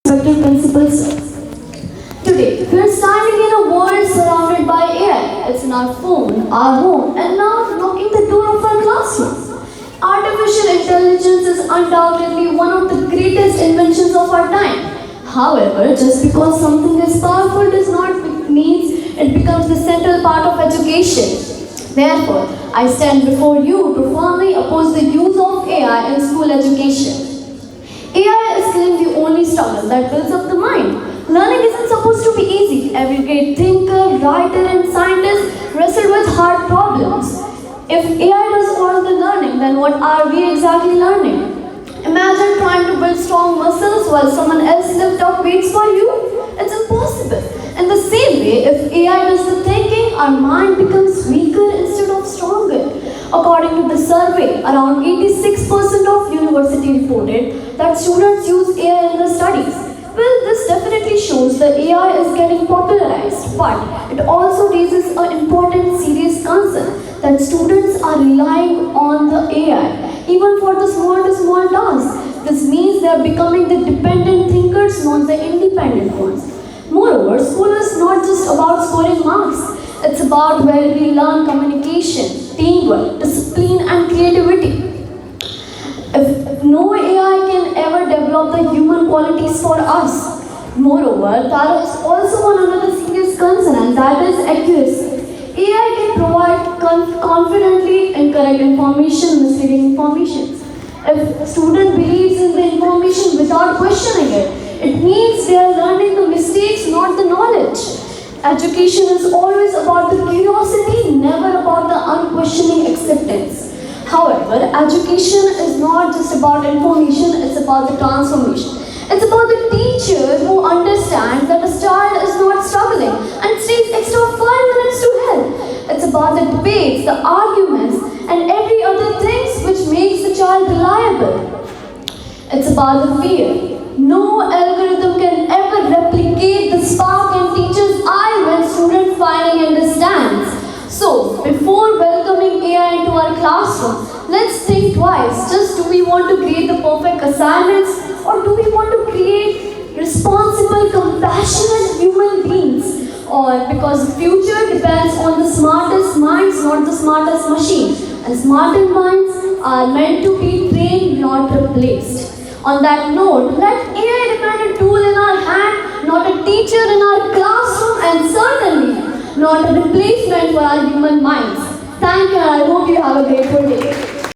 respected principles. Today, we are standing in a world surrounded by AI. It's in our phone, our home, and now knocking the door of our classroom. Artificial intelligence is undoubtedly one of the greatest inventions of our time. However, just because something is powerful does not mean it becomes the central part of education. Therefore, I stand before you to firmly oppose the use of AI in school education. AI is claimed the only struggle that builds up the mind. Learning isn't supposed to be easy. Every great thinker, writer, and scientist wrestle with hard problems. If AI does all the learning, then what are we exactly learning? Imagine trying to build strong muscles while someone else lifts up weights for you. It's impossible. In the same way, if AI does the thinking, our mind becomes weaker instead of stronger. According to the survey, around 86% of university reported that students use AI in their studies. Well, this definitely shows the AI is getting popularized, but it also raises an important serious concern that students are relying on the AI, even for the small to small tasks. This means they are becoming the dependent thinkers, not the independent ones. Moreover, school is not just about scoring marks. It's about where we learn communication, teamwork, discipline, and creativity. If no AI can ever develop the human qualities for us. Moreover, there is also one another serious concern, and that is accuracy. AI can provide confidently incorrect information, misleading information. If a student believes in the information without questioning it, it means they are learning the mistakes, not the knowledge. Education is always about the curiosity, never about the unquestioning acceptance. However, education is not just about information, it's about the transformation. It's about the teacher who understands that a child is not struggling and stays extra 5 minutes to help. It's about the debates, the arguments, and every other things which makes the child reliable. It's about the fear. No algorithm can ever replicate the spark in teacher's eye when student finally understands. So, before welcoming AI into our classroom, let's think twice. Just do we want to create the perfect assignments, or do we want to create responsible, compassionate human beings? Or because the future depends on the smartest minds, not the smartest machines. And smarter minds are meant to be trained, not replaced. On that note, let AI remain a tool in our hand, not a teacher in our classroom, and certainly not a replacement for our human minds. Thank you, and I hope you have a grateful day.